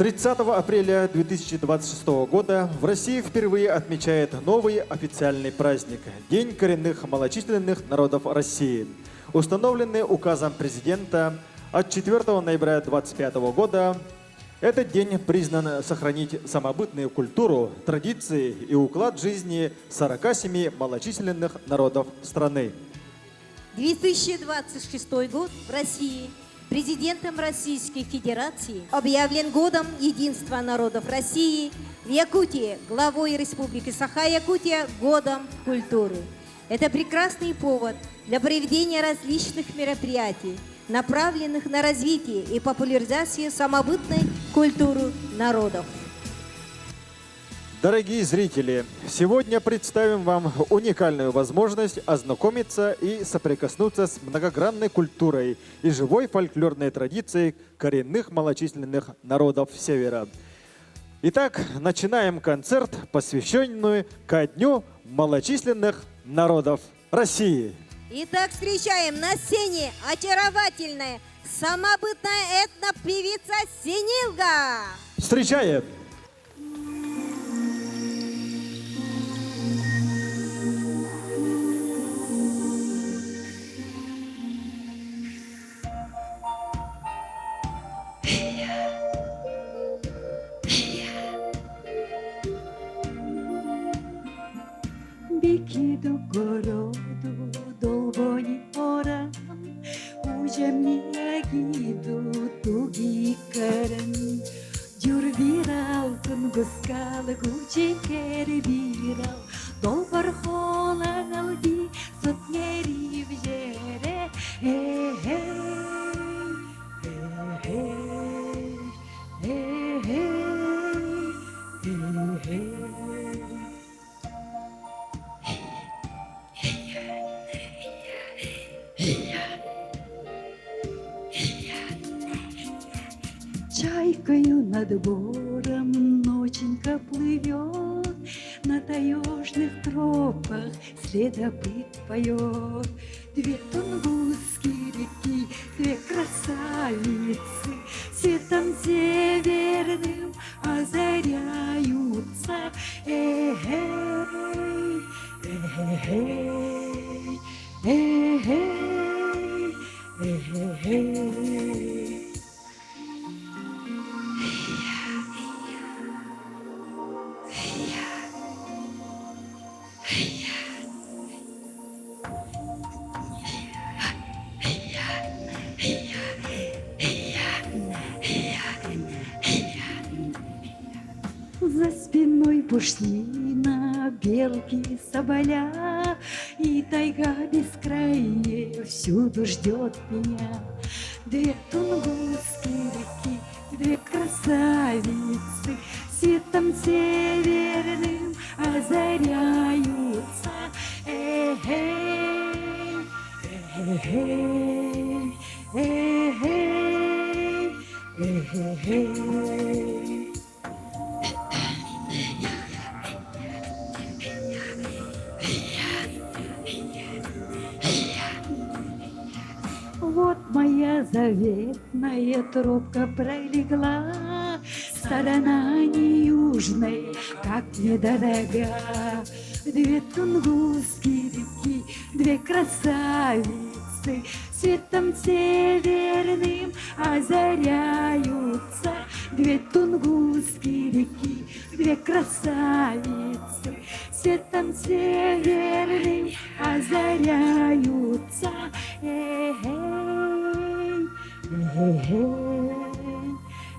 30 апреля 2026 года в России впервые отмечает новый официальный праздник – День коренных малочисленных народов России, установленный указом президента от 4 ноября 2025 года. Этот день признан сохранить самобытную культуру, традиции и уклад жизни 47 малочисленных народов страны. 2026 год в России президентом Российской Федерации объявлен годом единства народов России, в Якутии главой Республики Саха-Якутия годом культуры. Это прекрасный повод для проведения различных мероприятий, направленных на развитие и популяризацию самобытной культуры народов. Дорогие зрители, сегодня представим вам уникальную возможность ознакомиться и соприкоснуться с многогранной культурой и живой фольклорной традицией коренных малочисленных народов Севера. Итак, начинаем концерт, посвященный ко Дню малочисленных народов России. Итак, встречаем на сцене очаровательная самобытная этнопевица Синилга. Встречаем! Біки до городу довгоні оран, уже мне гиду туги каран. Дюрбирал тунгускал гучи кербирал, долбар хола галди сотнери в жере. Чайкою над бором ноченька плывет, на таежных тропах следопыт поет. Две тунгусские реки, две красавицы, светом северным озаряются. Эй-эй, эй-эй, эй-эй, эй-эй. За спиной пушнина, белки, соболя, и тайга бескрайняя всюду ждет меня. Две тунгусские реки, две красавицы, светом северным озаряются. Эй-эй, эй-эй, эй-эй, эй-эй. Вот моя заветная тропка пролегла, сторона не южная, как мне дорога. Две тунгусские реки, две красавицы, светом северным озаряются. Две тунгусские реки, две красавицы, светом северным озаряются. Эй-эй, эй-эй,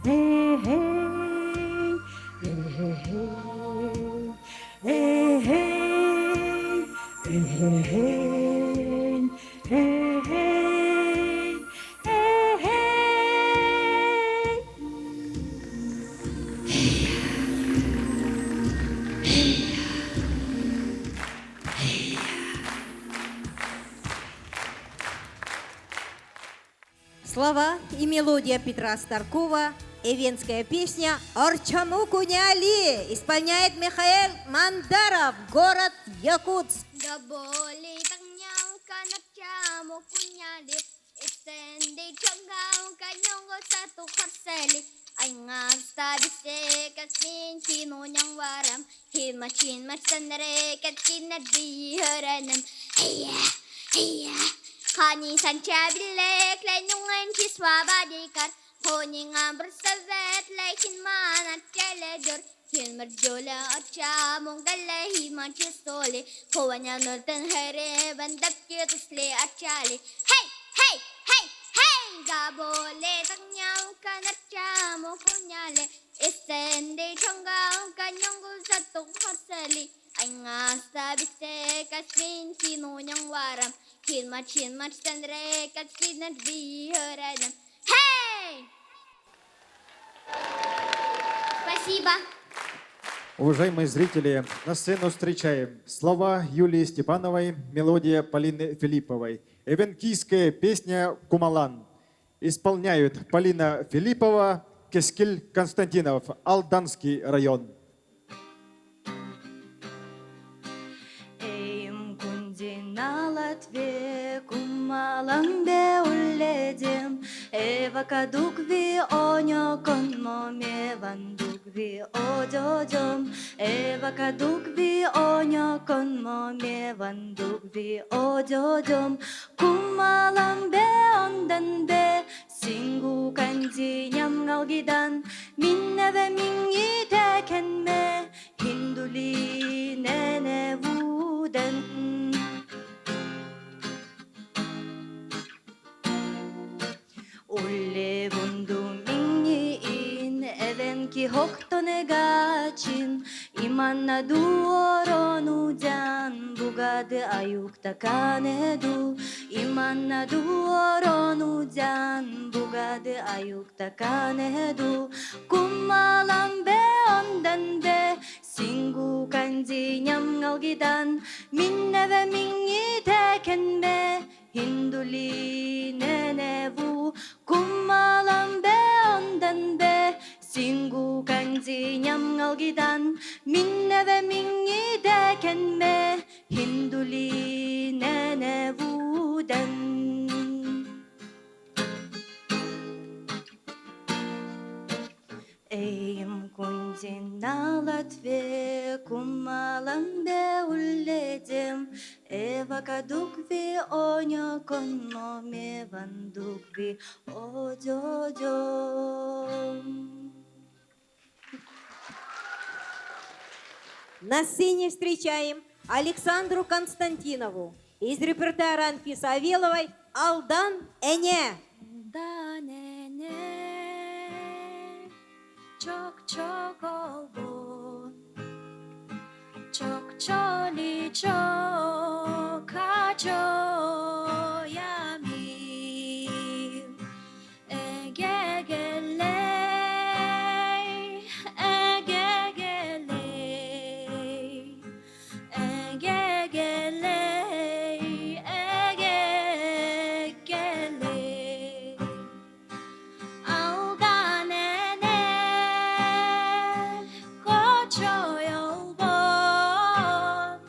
эй-эй, эй-эй, эй-эй, эй-эй, эй-эй. Слова и мелодия Петра Старкова, эвенская песня «Орчаму куняли» исполняет Михаил Мандаров, город Якутск. Да боли тагнял каначаму куняли, итенди чангал каньонго сату харсели, anh ta biết sẽ cắt xin khi nô nhang varam khi mà chín mà sandre cắt chín nát đi haranem hey ya khani sancha bille klein nungen kiswa badikar honing ambrsavet lekin manat teledur Hilmar jola acha mongala hi manchestole Kovanya nurtan hare bandak ke tusle achale Hey hey hey hey gabole tanyang kanacha mo kunyale Estende chongang kanyong satung hasali Anh sa bise kasmin kino nyang waram Hilmar chinmar sandre kasmin bi haranam Hey! Спасибо. Уважаемые зрители, на сцену встречаем слова Юлии Степановой, мелодия Полины Филипповой. Эвенкийская песня «Кумалан». Исполняют Полина Филиппова, Кескиль Константинов, Алданский район. Эйм кундина Латве кумалан бе уледем Эва кадукви оньо конмо мевандукви ододом Эва кадукви оньо конмо мевандукви ододом Кумалан бе ондан бе сингу канди нямгалгидан Минневе минги текенме Hinduli nene vuden Ulle vundu mingi in even ki hoktone gachin Imanna duoronu jan bugade ayukta kanedu Imanna duoronu jan bugade ayukta kanedu Kumalan be ondan be Singu kanji nyamgalgidan Minneve mingi tekenbe Hinduli nenevu Kumalan be ondan be Singu kanji nyamgalgidan Minneve mingi tekenbe Hinduli nenevudan Eym kundina Latve kumalan be ulledem Eva kadukvi onyo konmo me vandukvi ojojom На сцене встречаем Александру Константинову из репертуара Анфисы Авеловой «Алдан Эне». Çok çok oldu Çok çoli çok acıyamim Ege geley Ege geley Ege geley Ege geley Aldan ene koço yoldan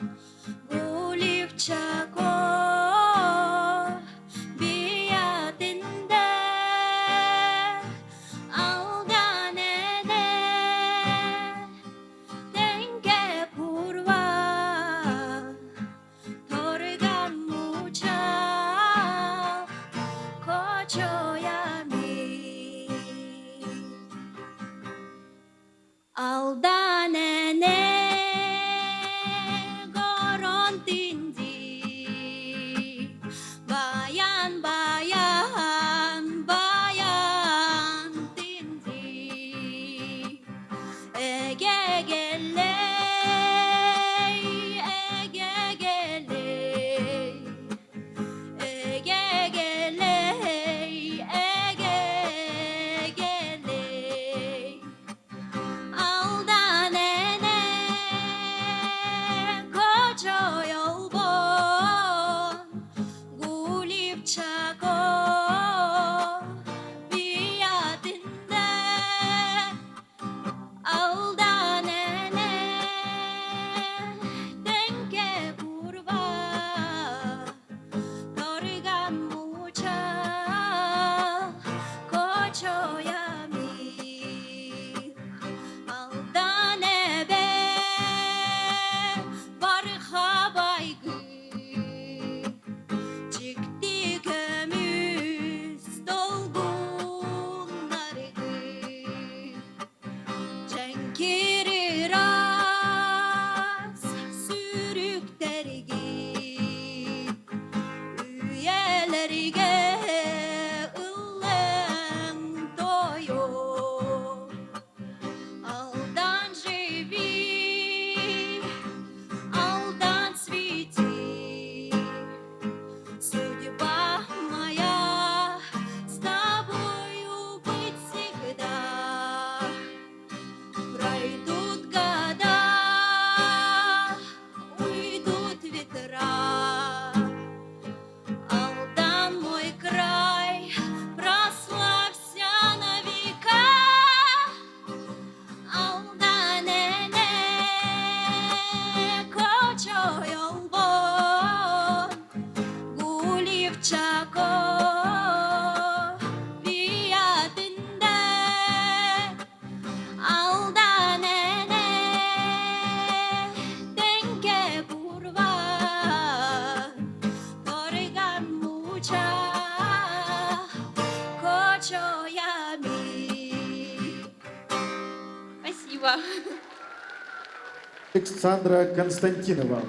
Александра Константинова.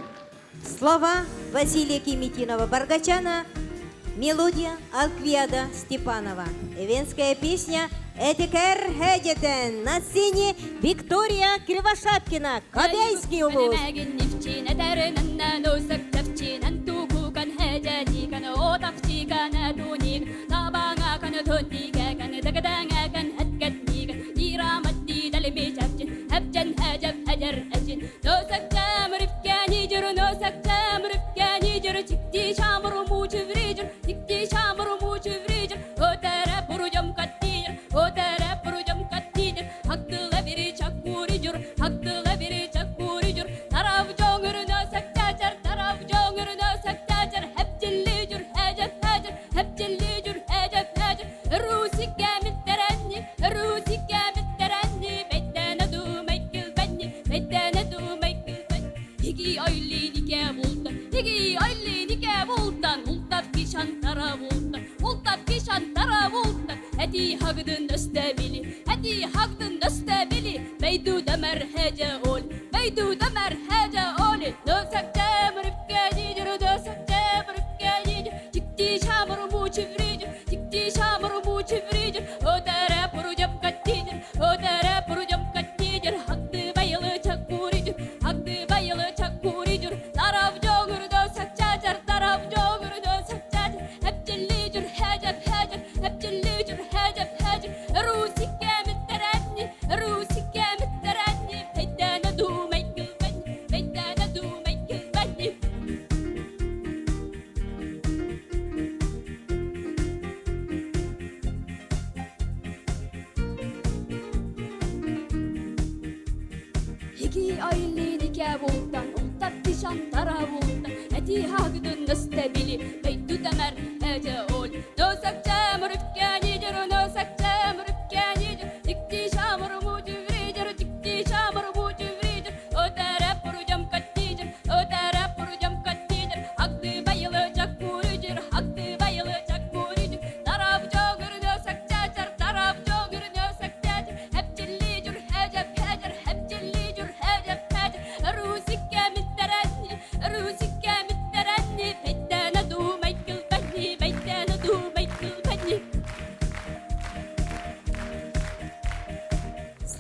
Слова Василия Кимитинова-Баргачана, мелодия Алквиада Степанова. Венская песня «Этикер Хедетен». На сцене Виктория Кривошапкина, Кобяйский улус.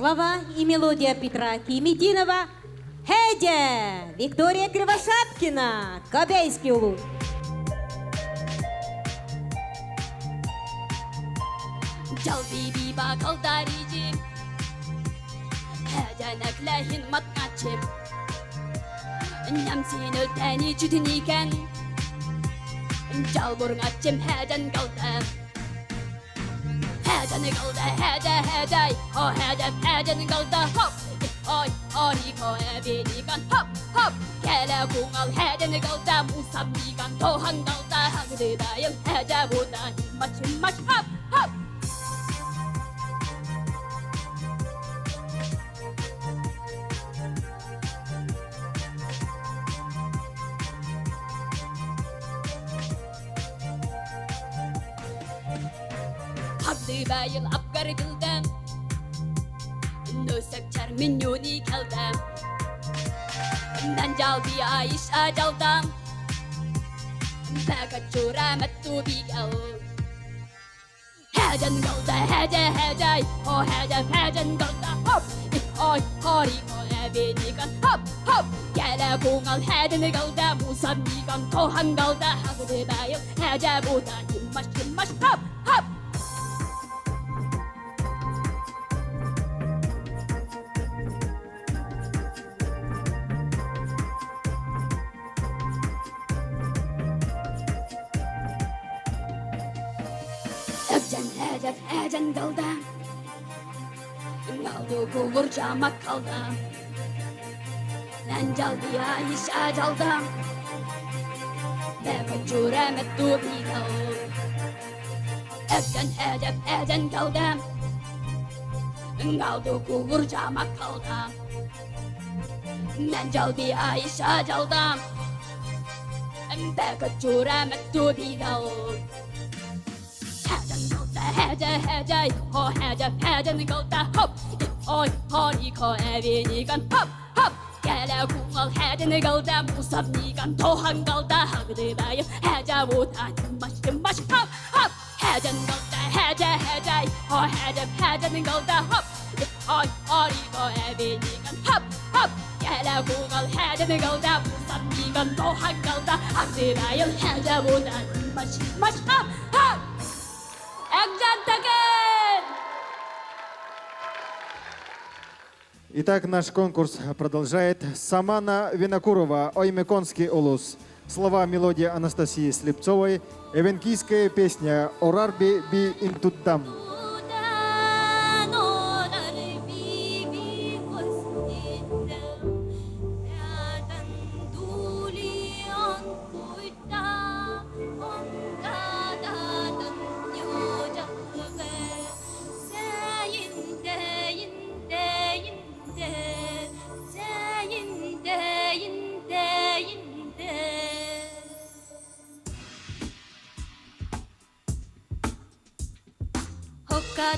Слова и мелодия Петра Кимитинова. Хедя! Виктория Кривошапкина, Кобяйский улус. Жалбиби бакалдарижи Хәдәнәкләһин матначып Нямсинел тәни чүтүникән Жалбургачым хәдән калды Хәдән калды, хәдәй О хәдән калды Хоп, ой, орiko әбеникан Хоп, хоп, кәлә күңал хәдән калды Мусабникан тохан калды Хәдәйым хәдә буна Мачым, хоп, хоп Bayıl apgar bildim Nösek çar minyoni kaldım Ben jalbi ayış ajaldım Baka çura mettu bigal Hejen kaldı hece O hejen kaldı Hop oy hariko ebenikan Hop hop Gele kungal hejen kaldı Musabnikan tohan kaldı Hagıdı bayıl hece buda Himmaş hop hop Hejen kaldı Kaldı kulur camak kaldı Ben calbiya iş acaldım Beka cüremet dubidal Hejen kaldı Kaldı kulur camak kaldı Ben calbiya iş acaldım Beka cüremet dubidal Hece ho hejen kaldı hop oy hariko evinikan hop hop келе куңал хәдіні қалда мұсап ниган тохан қалда хағды байым хәжа бота димаш хоп хоп хәжан қалда хәжай о хәжаның қалда хоп ой ориго әбениган хоп хоп келе куңал хәдіні қалда мұсап ниган тохан қалда хағды байым хәжа бота димаш хоп хоп Экжан Такен! Итак, наш конкурс продолжает Самана Винокурова, Оймеконский улус. Слова мелодия Анастасии Слепцовой, эвенкийская песня «Орарби би интуттам».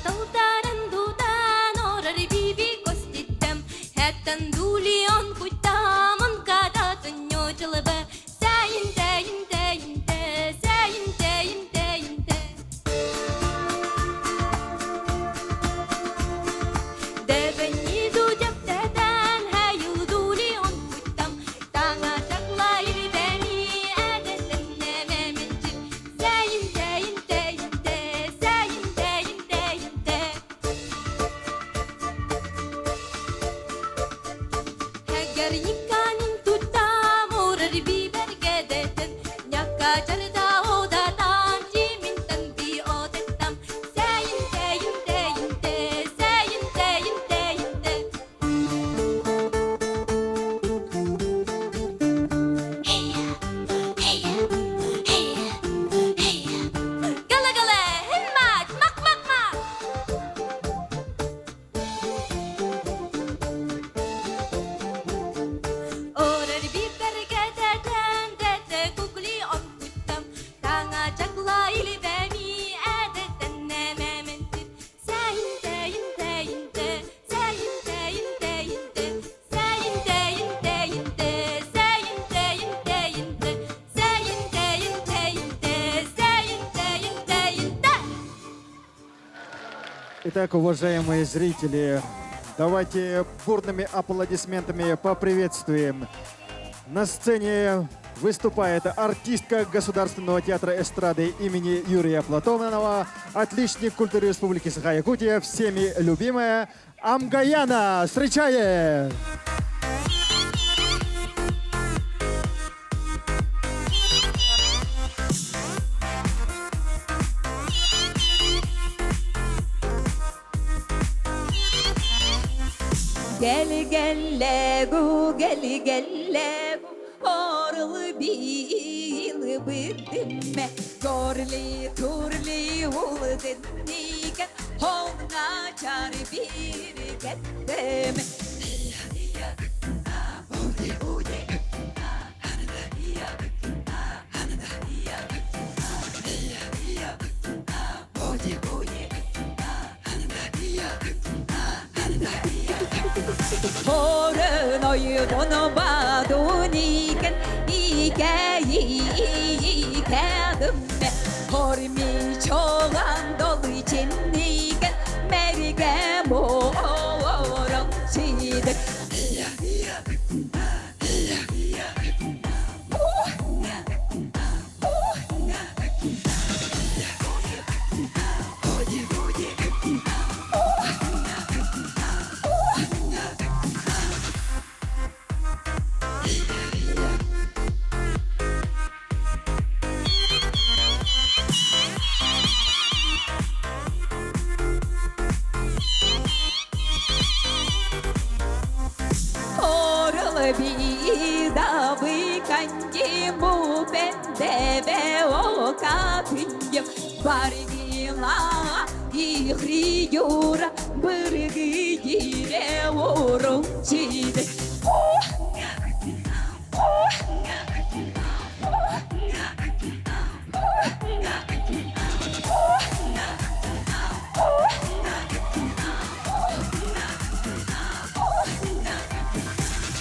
Daldaran dudan orar bibi kostittem Hätten dulion kutamon kada tunyo chalaba Sayinte Debeni dujap tedan hayu dulion kutam Tanga taklayır beni adetten nemementir Sayinte Garikanin tutam orar biber gedetten Nyaka carda odatan cimintan bi odetam Sayinte Gala gala himmat mak Orar biber gededen dede kukli on kuttam Tanga cakla ili beni adetten nemementir Sayinte Итак, уважаемые зрители, давайте бурными аплодисментами поприветствуем. На сцене выступает артистка Государственного театра эстрады имени Юрия Платонова, отличник культуры Республики Саха-Якутия, всеми любимая Амгаяна. Встречаем! Gel gellegu Orlı bir bidimme Gorli turli uldin niken Holna çar bir getteme Horun oydunu baduniken İkeyikedime Hormi çoğan dolu içinniken Mergem oğurum çiğdik bir davı kanki bu bende ve o kapıyım Bargila ihriyura bırgı gire vurum çide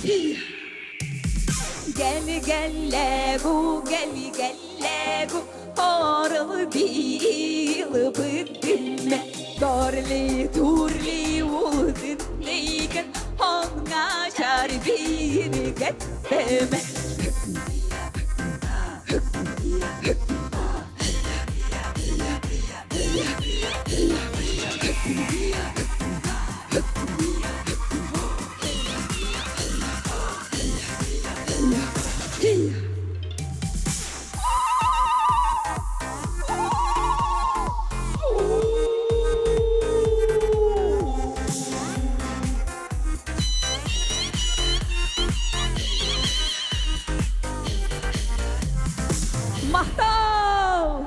Yeah. gelegu gelegu Horul bil bıddime Dorli turli udin neyken Honga şar bir getteme Махтов!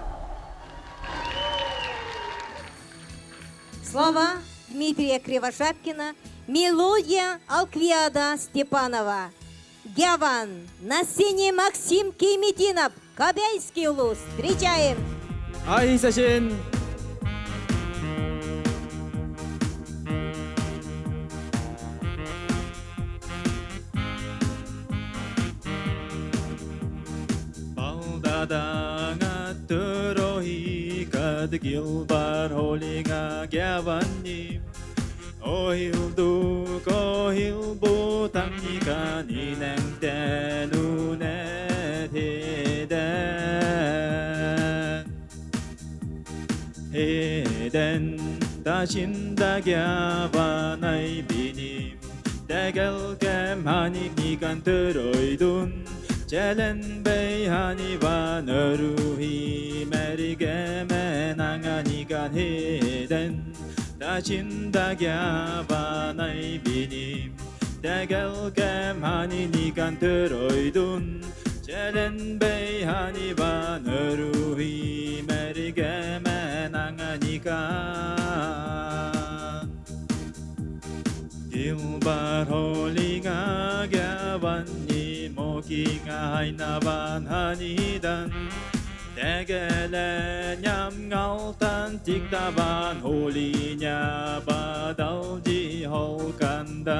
Слова Дмитрия Кривошапкина, мелодия Алквиада Степанова. Гяван, на сцене Максим Кейметдинов, Кобяйский улус. Встречаем! 아이사신 바다가 들어이 가득길 발홀리가 갸반님 오힐도 거힐보 당니가 니냉 때 눈에 Heden 다신다 갸바나이 비님 대결겜 하니니간 들어이둔 젤렌 베이하니바 너루히 메리게메 나가니간 헤덴 다신다 갸바나이 비님 대결겜 하니니간 들어이둔 젤렌 베이하니바 너루히 메리게메 나가니간 길바홀리가 갸반니 모기가 하이나반 하니단 대게레 냠갈단 틱다반 홀리냐 바다우지 홀간다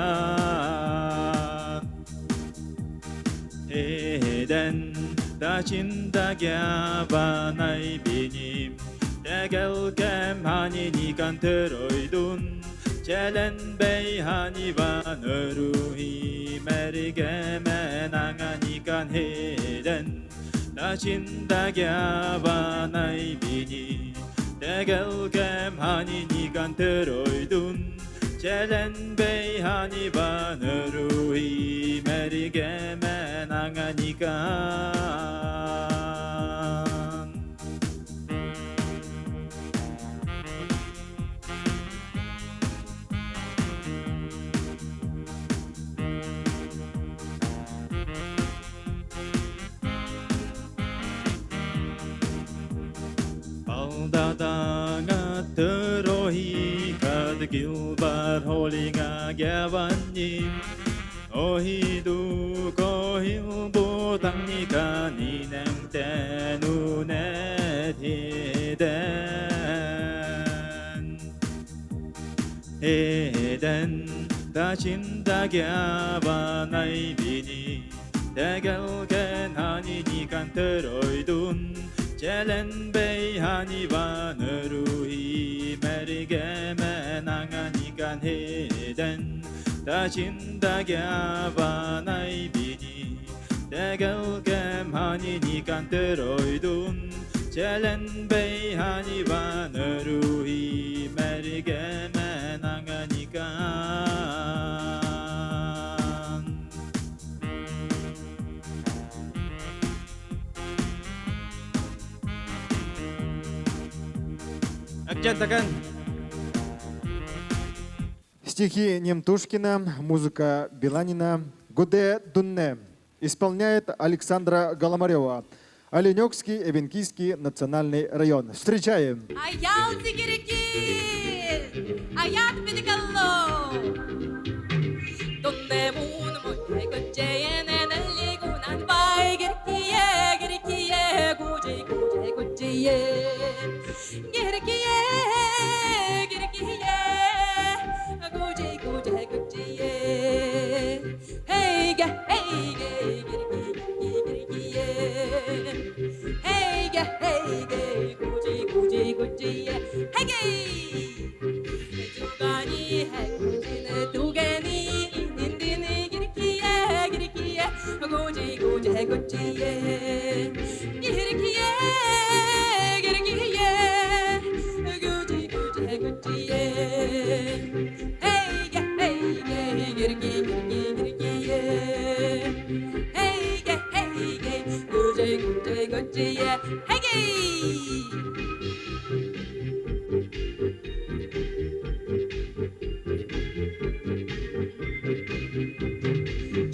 Heden 다신다 갸바나이 비님 대결겜 하니니간 들어이둔 젤렌 베이하니바 너루히 메리게메 나가니간 헤덴 다신다 갸바나이 비니 대결겜 하니니간 들어이둔 젤렌 베이하니바 너루히 메리게메 나가니간 바다가 들어이 가득길 발홀리가 갸반님 어히두 거힐보 당니가 니냉 때 눈에 디덴 헤덴 다신다 갸바나이 비니 대결겐 하니니간 들어이둔 젤렌 베이하니바 너루히 메리게메 나가니간 헤덴 다신다 갸바나이 비니 대결겜 하니니간 들어이둔 젤렌 베이하니바 너루히 메리게메 나가니간 Акцентакан. Стихи Немтушкина, музыка Биланина, Гуде Дунне. Исполняет Александра Голомарева. Оленёкский, Эвенкийский национальный район. Встречаем! Аял тигирики, аят педикалло. Donde mundo muy coche en el ligo nan vai girikie guje girikie guje hey ga girikie Girkiye, girkiye, guci guci guciye. Hey ge, girki girki girkiye. Hey ge, guci guci guciye. Hey ge.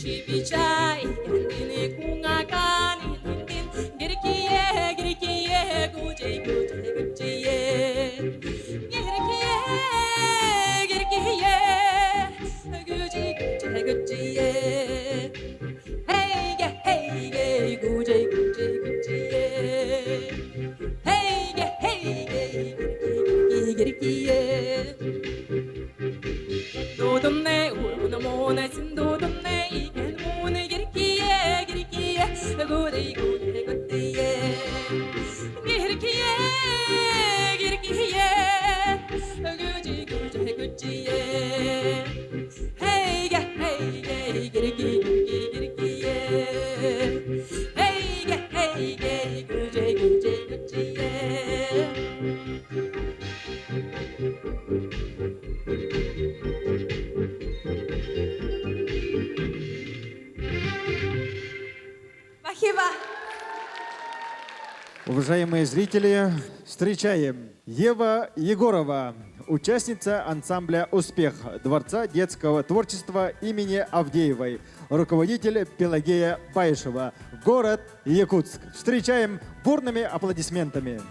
Chibichay, yandini kungakani nindin. Girkiye, girkiye, guci guci guciye. Girkiye, girkiye, guci guci guciye. Hey ge, guci guci guciye. Hey ge, girki girkiye. 도돈네 우르나 모네 신도돈네 이겐 모네 기르키예 기르키예 고데 고데 고데예 기르키예 기르키예 구지 구지 구지예 헤이게 기르키 기르키 기르키예 헤이게 구지 구지 구지예 Спасибо. Уважаемые зрители, встречаем Ева Егорова, участница ансамбля «Успех» Дворца детского творчества имени Авдеевой, руководитель Пелагея Баишева, город Якутск. Встречаем бурными аплодисментами.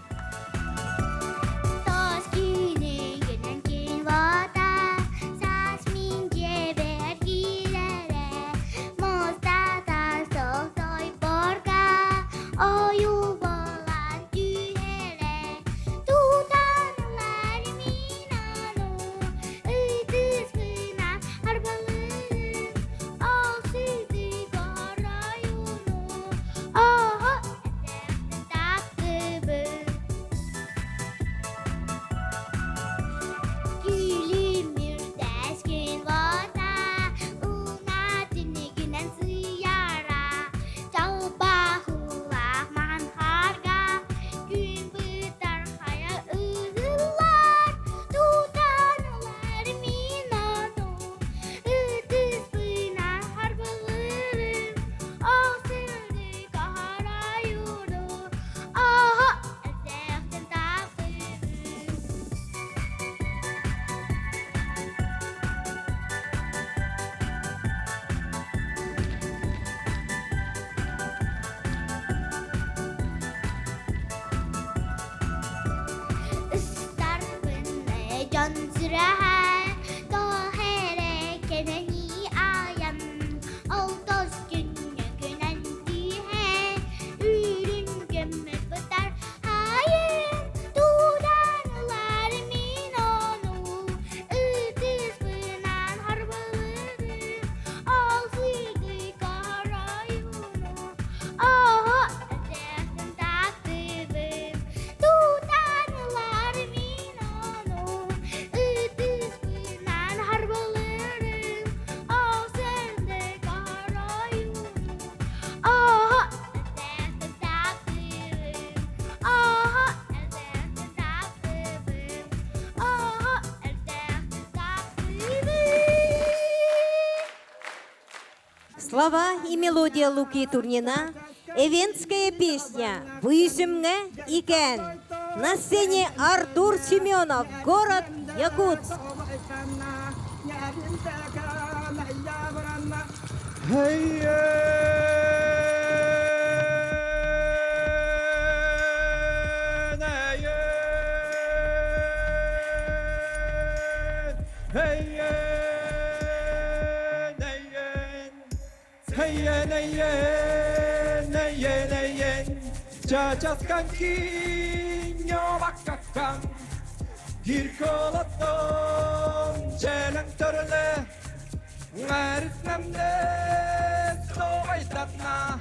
Слова и мелодия Луки Турнина, эвентская песня «Выйсемне икен». На сцене Артур Семенов, город Якутск. Чачаскан киньо баккаккан гирколоттон челен төрле мәртнәмне совайтатна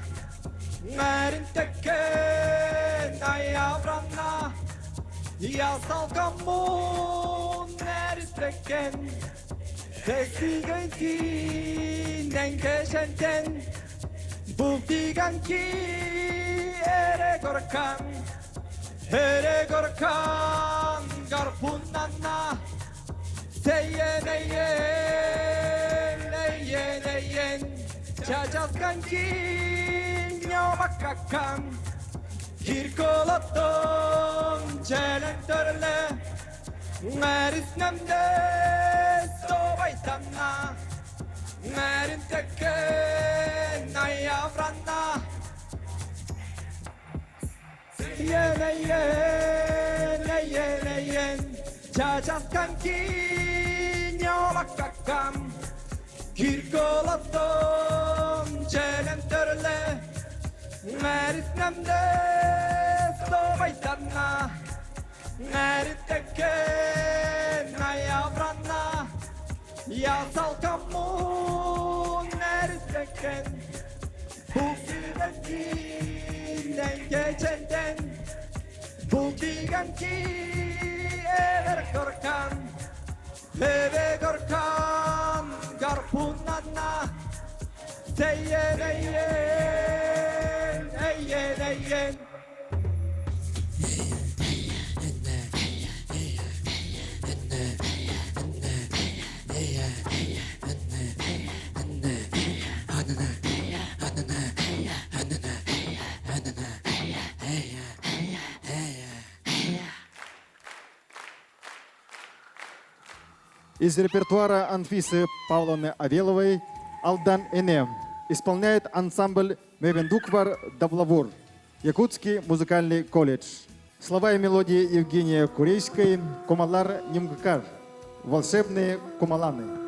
мәрин теккен аявранна ясал камун мәртекен тексиген тинен кешентен Buktikan ki ere korkan garpunanna Seyen eyen Çacaskan ki nyobakakan Kirkoloton çelentörle Meris nemde sovaytanna Merin teken ayavranna Yen Çacaskan ki nyobakakan Kirkoloton çelentörle Meris nemde sovaytanna Merin teken ayavranna Yasal kamu neredeyken Bu süreçten geçenden Bu diyen ki eve korkan garpunanna Seyen eyen Из репертуара Анфисы Павловны Авеловой «Алдан Энем» исполняет ансамбль Мевендуквар Давлавур, Якутский музыкальный колледж. Слова и мелодии Евгения Курейской, Комалар Нимкар, волшебные кумаланы.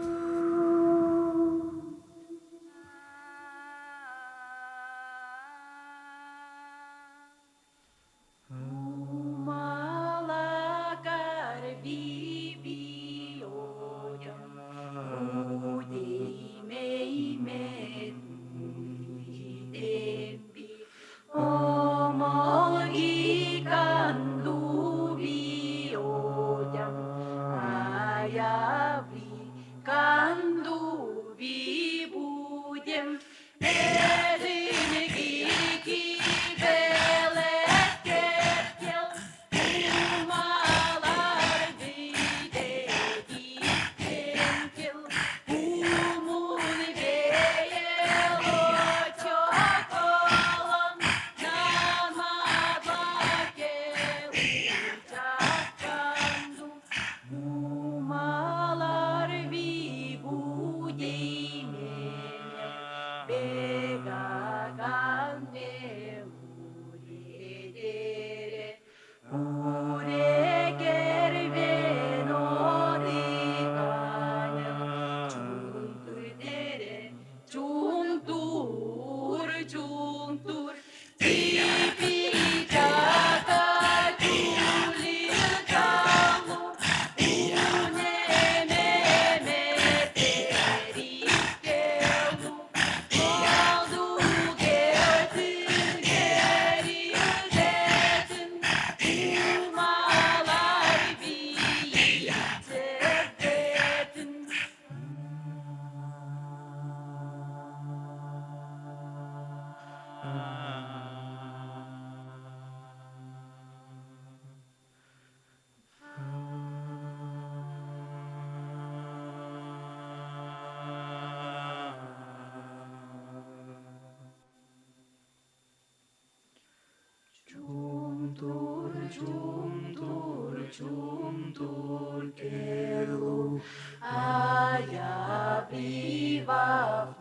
Kelu aya priva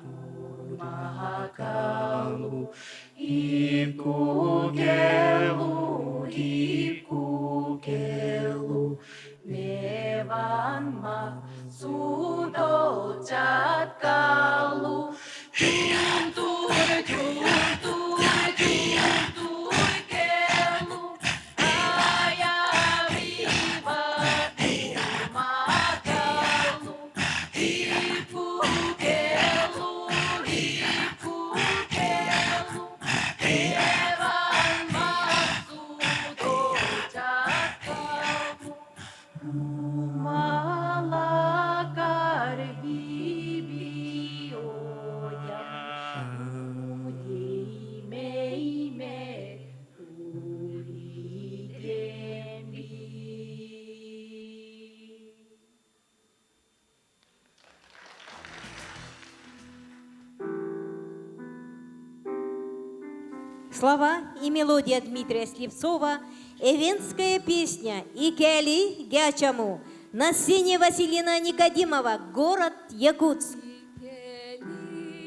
mahakalu ipku kelu mevan ma sudo cakalu tuntur kelu aya priva mahakalu ipku kelu mevan ma sudo cakalu malakar bibi Слова и мелодия Дмитрия Сливцова, эвенская песня «Икели Гячаму» на сцене Василина Никодимова, город Якутск.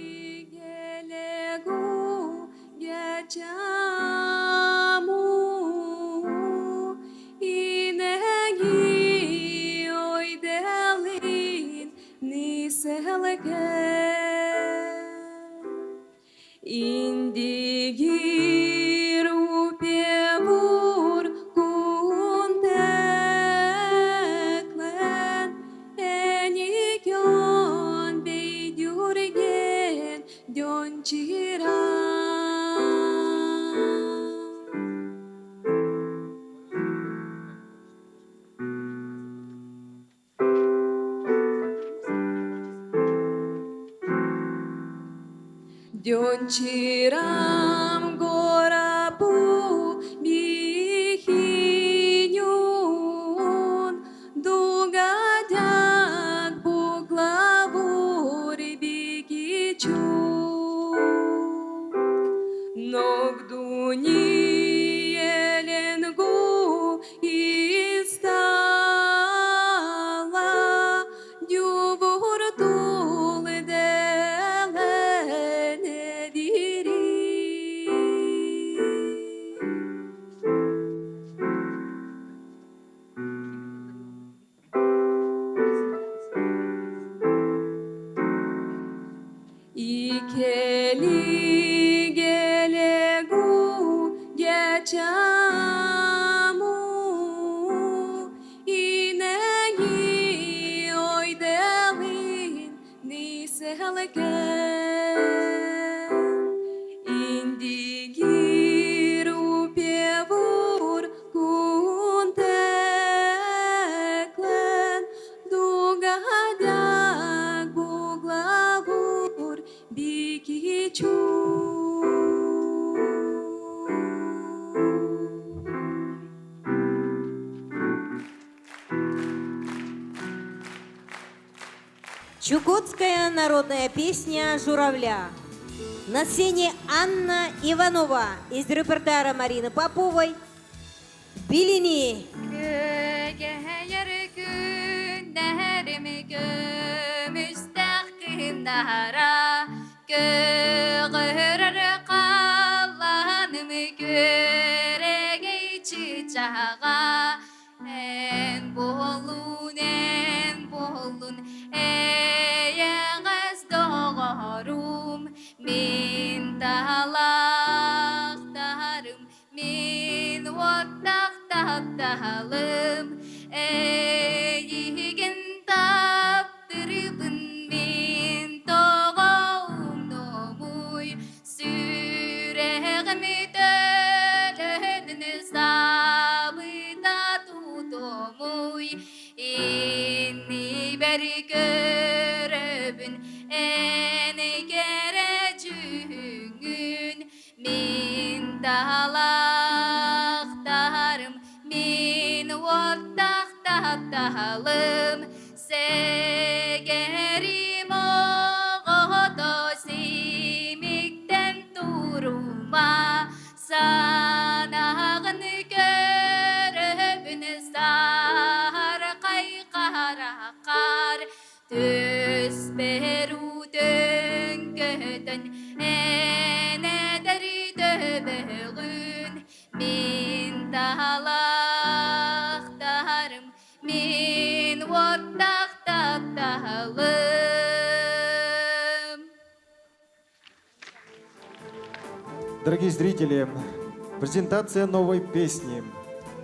Ikeli gelegu geçamu inegi oydelin niseleke indigir upevur kunteklen enikyon beydurgen dönçira. Dönçiram gorapu bihinyun dugadak buglavur bigichu nogduni elengu istala duvurtul delene diri. İkeli gelegu geçamu inegi oydelin niselken indigir upevur kunteklen dugadak buglavur bikichu. Чукотская народная песня «Журавля». На сцене Анна Иванова из репертуара Марины Поповой «Билини». Geceler günlerimi müstakim nara Göğürür kalanımı göregeçi çağa En bolun eyağız doğarum Min dalaktarım min vattaqtaqtalım Eyigin taptırıbın min toğum nomuy Süreğimi dölünü sabıda tutomuy İnni beri görübün en gerecüğün Min dalaktarım min vattaqtaqtalım Segerim oğudu simikten duruma Sanağın görübün sarqay qarakar Töz beru döngödün eneder döbөгün Min dalaktarım min vattaqtaqtalım. Дорогие зрители, презентация новой песни.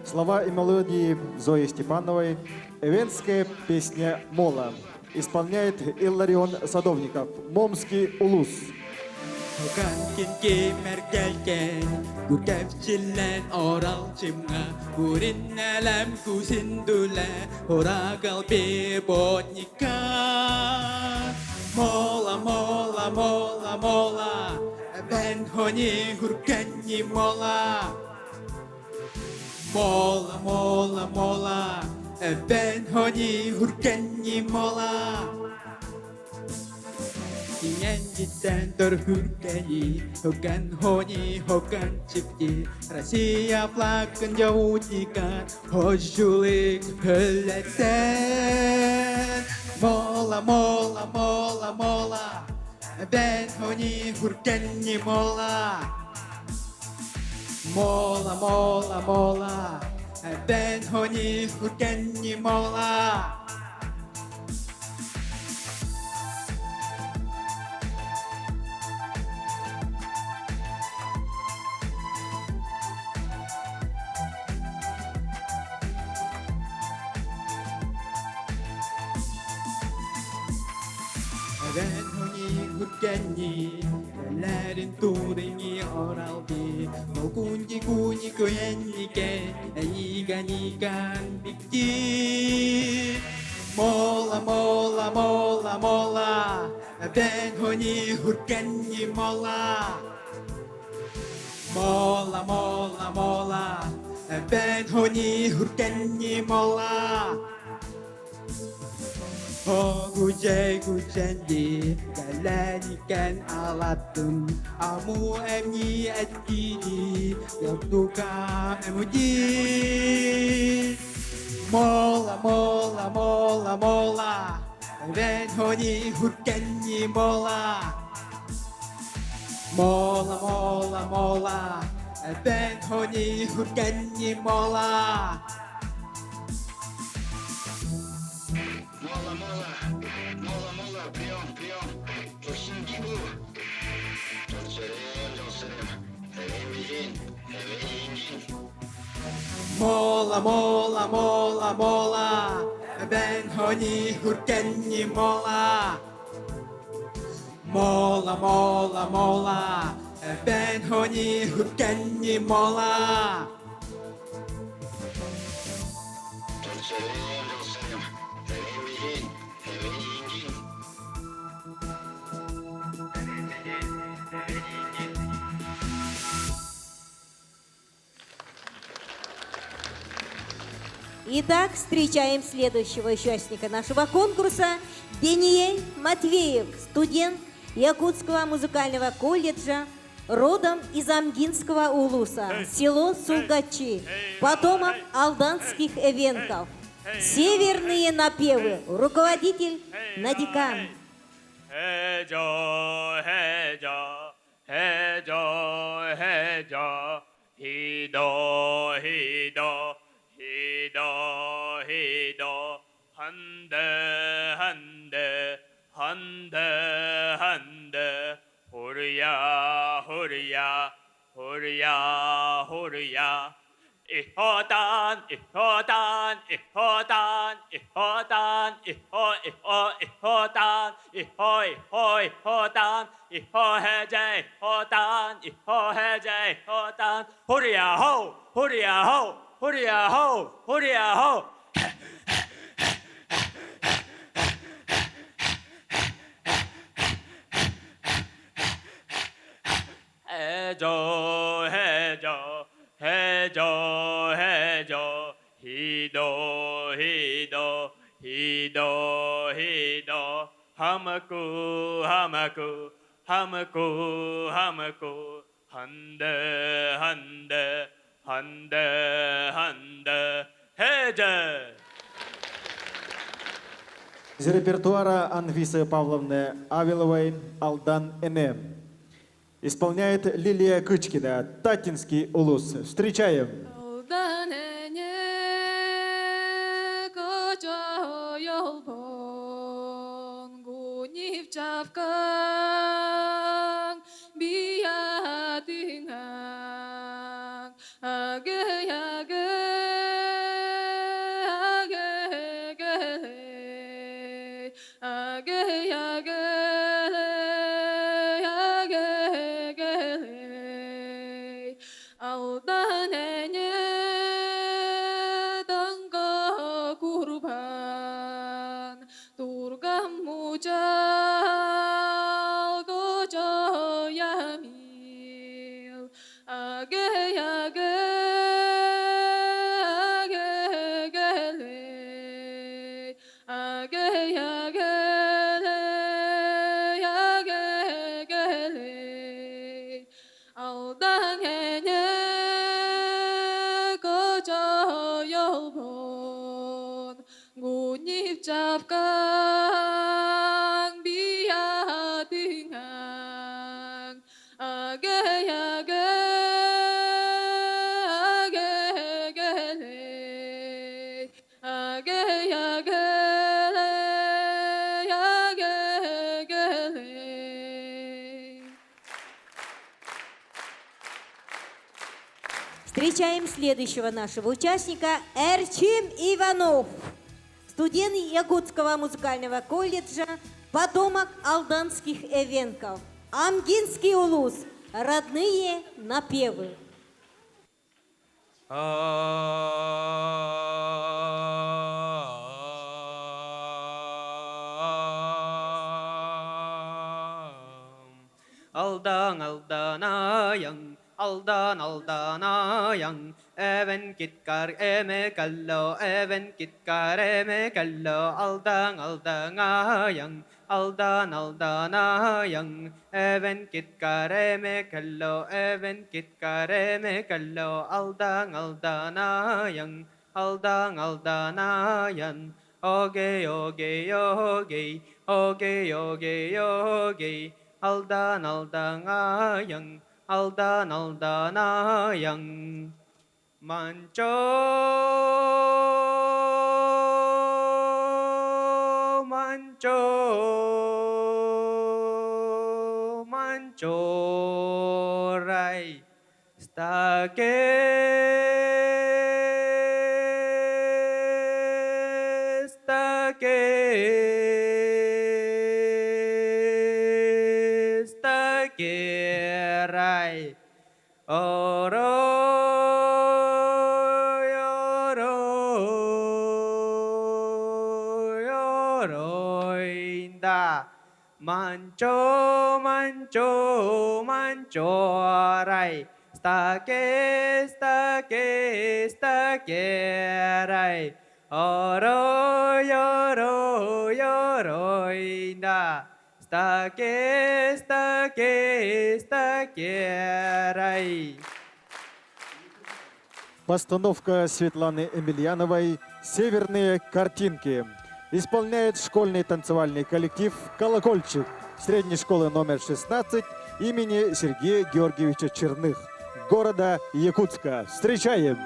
Слова и мелодии Зои Степановой. Эвенская песня «Мола». Исполняет Илларион Садовников. Момский улус. Kankin kemerkelken Gurkepçillen oral cimga Gurin alam kusindula Hora kalbi botnika Mola, mola, mola, mola Ben honi gurkenni mola Mola, mola, mola Ben honi gurkenni mola Ingin terhurkai Hokan honi hokan cipti Rahasia pelakon jauh ikan Hojulik heleten Mola mola mola mola Ben honi hurkeni mola Mola mola mola Ben honi hurkeni mola Ben honi hurkeni Ellerin turingi oraldi No kunji kunji kuyenike Igan igan bikti Mola mola mola mola Ben honi hurkeni mola Mola mola mola Ben honi hurkeni mola Guje gujendi Galanikan alatum Amu emni etgidi Yaptuka emuji Mola mola mola mola Ben honi hurkeni mola Mola mola mola Ben honi hurkeni mola Mola, mola, mola, mola, прием, Турсин Гибу. Турсерем, Эвеймин. Mola mola mola mola Ben honi hurkeni mola Mola mola mola Ben honi hurkeni mola Турсерем, Эвеймин. Итак, встречаем следующего участника нашего конкурса. Даниэль Матвеев, студент Якутского музыкального колледжа, родом из Амгинского улуса, село Сулгачи, потомок алданских эвентов. Северные напевы, руководитель Надикан. 해줘 해줘 해줘 해줘 히도 히도 히도 히도 한대 한대 한대 한대 호르야 호르야 호르야 호르야 이호단 이호단 이호단 이호단 이호 이호 이호단 이호 이호 이호단 이호해제 이호단 이호해제 이호단 호리야 호 호리야 호 호리야 호 호리야 호 해줘 해줘 해줘 해줘 히도 히도 히도 히도 하마쿠 하마쿠 하마쿠 하마쿠 한대 한대 한대 한대 해제. Из репертуара Анфисы Павловны Авиловой «Алдан Энем». Исполняет Лилия Кычкина, Татинский улус. Встречаем! 본 곤잎잡강 비하등항 아게야게 아게게레 아게야게레 야게게레. Встречаем следующего нашего участника Эрчим Иванов, студент Якутского музыкального колледжа, потомок алданских эвенков. Амгинский улус, родные напевы. Aldan aldanayang, aldan aldanayang, even kitkar eme kallo, even kitkar eme kallo, aldan aldanayang, aldan aldanayang, even kitkar eme kallo, even kitkar eme kallo, aldan aldanayang, aldan aldanayan. Oge oge oge, oge oge oge. Aldan aldanayang, aldan aldanayang. Mancho, mancho, mancho rai, stake. Kerai oroi oroi oroi da mancho mancho mancho rai stake stake stake rai oroi oroi oroi da stake stake stake рай. Постановка Светланы Емельяновой «Северные картинки». Исполняет школьный танцевальный коллектив «Колокольчик» средней школы номер 16 имени Сергея Георгиевича Черных, города Якутска. Встречаем!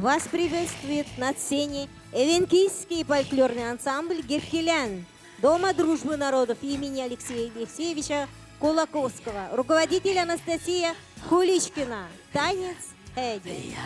Вас приветствует на сцене эвенкийский фольклорный ансамбль «Геркелян» Дома дружбы народов имени Алексея Алексеевича Кулаковского. Руководитель Анастасия Куличкина. Танец Эдди.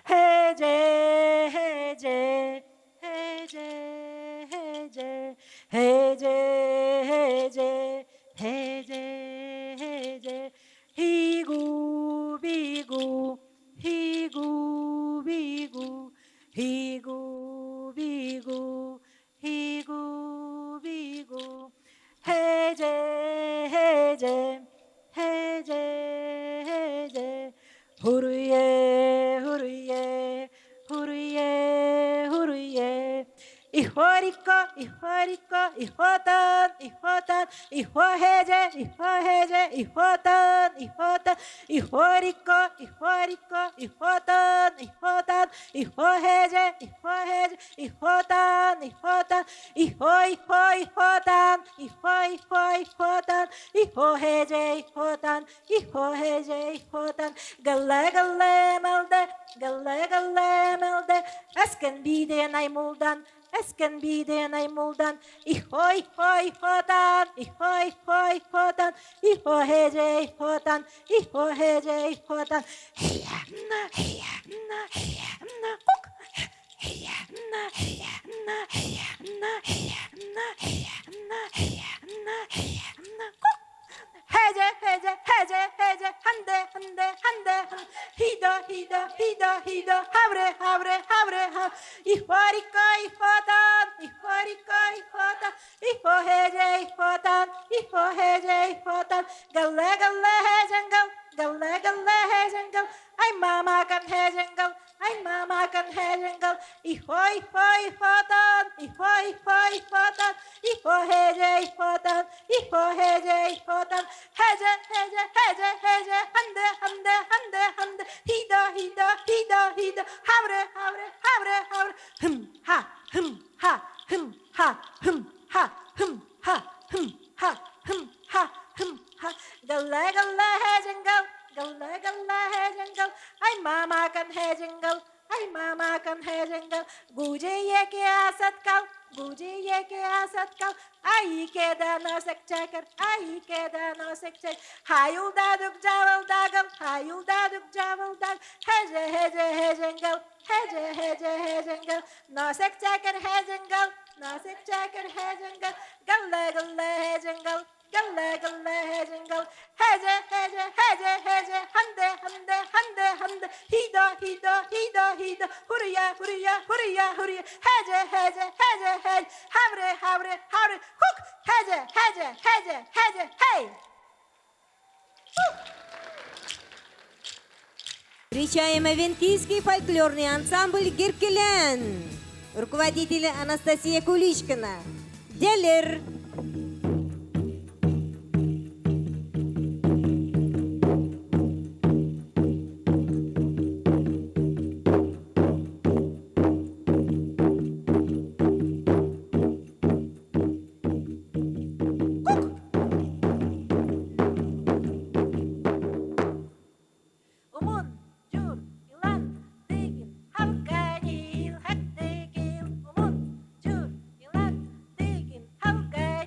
해제 해제 해제 해제 해제 해제 해제 해제 희구 비구 희구 비구 희구 비구 희구 비구 해제 해제 해제 해제 후루예 후루예 후루예 후루예 이호리꺼 이호리꺼 이호단 이호단 이호해제 이호해제 이호단 이호단 이호리꺼 이호리꺼 이호단 이호단 이호해제 이호해제 이호단 이호단 이호 이호 이호단 이호 이호 이호단 이호해제 이호단 이호해제 이호단 갈래 갈래 말대 갈래 갈래 말대 asken biden ay muldan asken biden ay muldan iho iho ihodan iho iho ihodan iho heje ihodan iho heje ihodan heya na heya na heya na ok heya na heya na heya na heya na heya na heya na heya na ok 해제 해제 해제 해제 한대 한대 한대 히더 히더 히더 히더 하브레 하브레 하브레 하 이화리까 이화단 이화리까 이화단 이호 해제 이화단 이호 해제 이화단 갈래 갈래 해쟁gal 갈래 갈래 해쟁gal 아이 마마간 해쟁gal 아이 마마간 해쟁gal 이호 이호 이화단 이호 이호 이화단 이호 해제 이화단 이호 해제 이화단 해제 해제 해제 해제 한대 한대 한대 한대 히더 히더 히더 히더 하브레 하브레 하브레 하브레 흠하 흠하 흠하 흠하 흠하 흠하 흠하 흠하 갈래 갈래 해쟁gal 갈래 갈래 해쟁gal 아이 마마간 해쟁gal 아이 마마간 해쟁gal 구제에게 아삿갈 구제에게 아삿갈 아이 계단어 색채कर 아이 계단어 색채 하율다둑 자val다금 하율다둑 자val다금 해제 해제 해쟁gal 해제 해제 해쟁gal 너 색채कर 해쟁gal 너 색채कर 해쟁gal 갈래 갈래 해쟁gal 갈래 갈래 해쟁gal 해제 해제 해제 해제 한대 한대 한대 한대 히더 히더 히더 히더 후리야 후리야 후리야 후리야 해제 해제 해제 해제 하브레 하브레 하브레 훅 해제 해제 해제 해제 헤이 Встречаем эвенкийский фольклорный ансамбль «Геркелян». Руководитель Анастасия Куличкина. Делер. Halka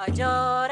어져라